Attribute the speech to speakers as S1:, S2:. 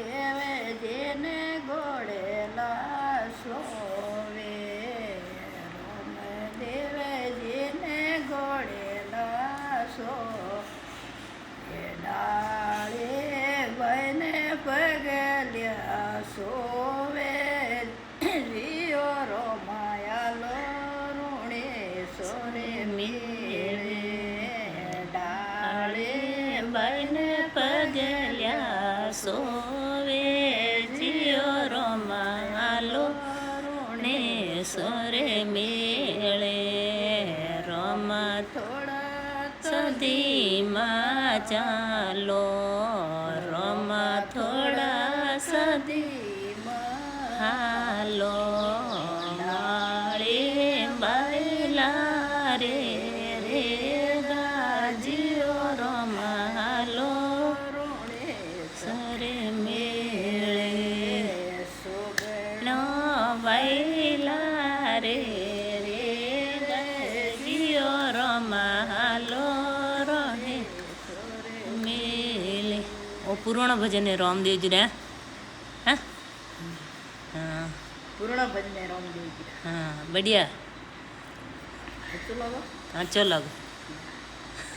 S1: દેવજીને ઘોડેલા સોવે દેવજીને ઘોડેલા સો એ ડાળે ભાઈને પગલ્યા સોવે જીઓ રોમાયાલો રૂણે સોરે મેળે ડાળે ભાઈને પગલ્યા સોવે જીઓ રોમાયાલો રૂણે સોરે મેળે રોમા થોડા સદીમાં ચાલો રોમા થોડા સદીમાં હાલો નાળે બાયલા રે રે ગાજીઓ રોમા હાલો રૂણે સરે મેળે સુગનો બાયલા રે રે ગાજીઓ રોમા હાલો રહે મેલે ઓ પૂર્ણ ભજન રામદેવજી રે હા हाँ
S2: पूर्ण भजन रामदेव जी।
S1: हाँ बढ़िया
S2: चलो
S1: हाँ चलो